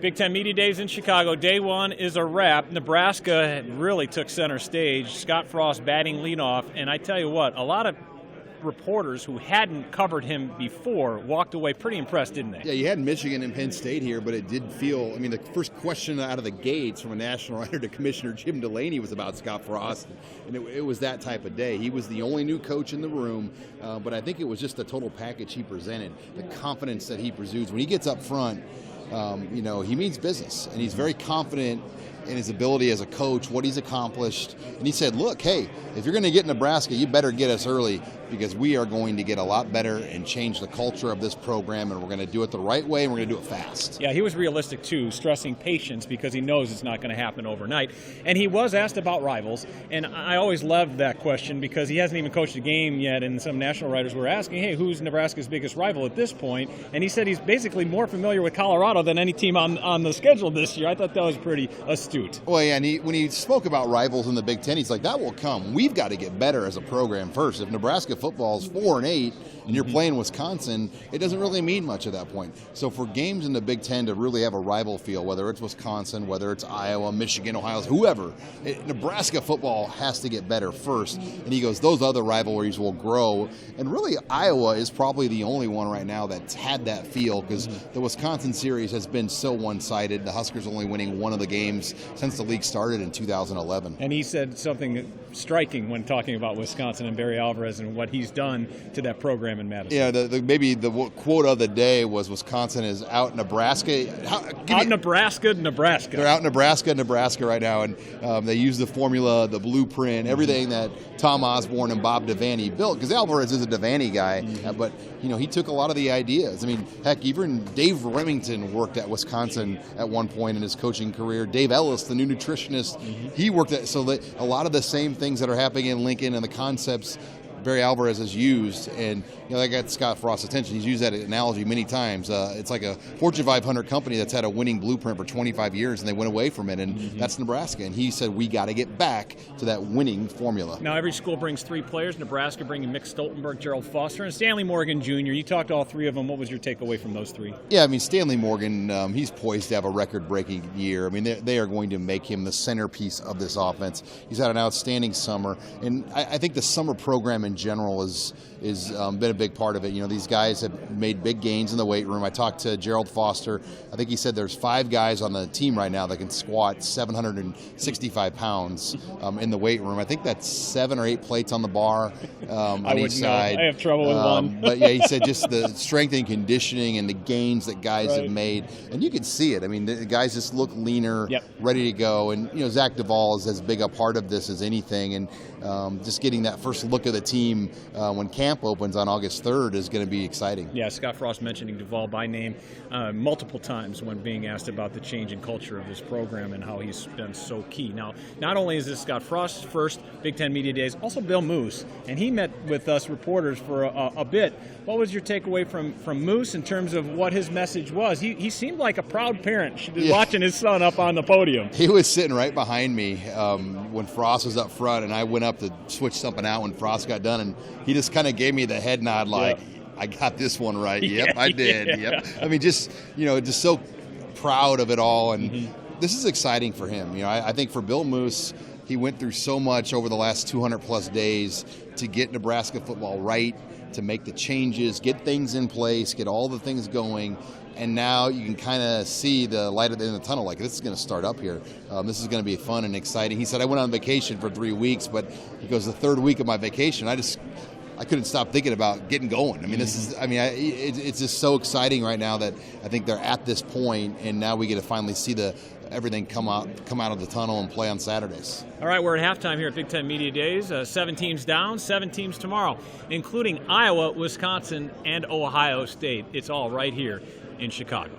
Big Ten Media Days in Chicago. Day one is a wrap. Nebraska really took center stage. Scott Frost batting leadoff. And I tell you what, a lot of reporters who hadn't covered him before walked away pretty impressed, didn't they? Yeah, you had Michigan and Penn State here, but it did feel, I mean, the first question out of the gates from a national writer to Commissioner Jim Delaney was about Scott Frost, and it was that type of day. He was the only new coach in the room, but I think it was just the total package he presented, the confidence that he pursues. When he gets up front, he means business, and he's very confident in his ability as a coach, what he's accomplished. And he said, look, hey, if you're going to get Nebraska, you better get us early, because we are going to get a lot better and change the culture of this program, and we're going to do it the right way, and we're going to do it fast. Yeah, he was realistic, too, stressing patience, because he knows it's not going to happen overnight. And he was asked about rivals, and I always loved that question, because he hasn't even coached a game yet, and some national writers were asking, hey, who's Nebraska's biggest rival at this point? And he said he's basically more familiar with Colorado than any team on the schedule this year. I thought that was pretty astute. Well, yeah, and when he spoke about rivals in the Big Ten, he's like, that will come. We've got to get better as a program first. If Nebraska football is 4-8 and you're playing Wisconsin, it doesn't really mean much at that point. So for games in the Big Ten to really have a rival feel, whether it's Wisconsin, whether it's Iowa, Michigan, Ohio, whoever, Nebraska football has to get better first. And he goes, those other rivalries will grow. And really, Iowa is probably the only one right now that's had that feel, because the Wisconsin series has been so one-sided. The Huskers only winning one of the games since the league started in 2011. And he said something striking when talking about Wisconsin and Barry Alvarez and what he's done to that program in Madison. Yeah, maybe the quote of the day was Wisconsin is out Nebraska. Nebraska. They're out Nebraska right now, and they use the formula, the blueprint, everything that Tom Osborne and Bob Devaney built, because Alvarez is a Devaney guy, but he took a lot of the ideas. I mean, heck, even Dave Remington worked at Wisconsin at one point in his coaching career. Dave Ellis, the new nutritionist, he worked at, so that a lot of the same things that are happening in Lincoln and the concepts Barry Alvarez has used, and that got Scott Frost's attention. He's used that analogy many times. It's like a Fortune 500 company that's had a winning blueprint for 25 years, and they went away from it, and that's Nebraska. And he said, we got to get back to that winning formula. Now, every school brings 3 players. Nebraska bringing Mick Stoltenberg, Gerald Foster, and Stanley Morgan Jr. You talked to all 3 of them. What was your takeaway from those 3? Yeah, I mean, Stanley Morgan, he's poised to have a record-breaking year. I mean, they are going to make him the centerpiece of this offense. He's had an outstanding summer, and I think the summer program in general is been a big part of it. These guys have made big gains in the weight room. I talked to Gerald Foster. I think he said there's 5 guys on the team right now that can squat 765 pounds in the weight room. I think that's 7 or 8 plates on the bar on each side. I have trouble with one. But yeah, he said just the strength and conditioning and the gains that guys have made, and you can see it. I mean, the guys just look leaner, ready to go. And Zach Duvall is as big a part of this as anything. And just getting that first look of the team when camp opens on August 3rd is going to be exciting. Yeah, Scott Frost mentioning Duvall by name multiple times when being asked about the change in culture of this program and how he's been so key. Now, not only is this Scott Frost's first Big Ten Media Days, also Bill Moos, and he met with us reporters for a bit. What was your takeaway from Moos in terms of what his message was? He seemed like a proud parent watching his son up on the podium. He was sitting right behind me when Frost was up front, and I went up to switch something out when Frost got done, and he just kind of gave me the head nod like, I got this one right. Yep, I did. Yep. I mean, just so proud of it all, and this is exciting for him. I think for Bill Moos, he went through so much over the last 200-plus days to get Nebraska football right, to make the changes, get things in place, get all the things going. And now you can kind of see the light at the end of the tunnel, like this is going to start up here. This is going to be fun and exciting. He said, I went on vacation for 3 weeks, but he goes, the 3rd week of my vacation, I couldn't stop thinking about getting going. I mean, it's just so exciting right now that I think they're at this point, and now we get to finally see everything come out of the tunnel and play on Saturdays. All right, we're at halftime here at Big Ten Media Days. 7 teams down, 7 teams tomorrow, including Iowa, Wisconsin, and Ohio State. It's all right here in Chicago.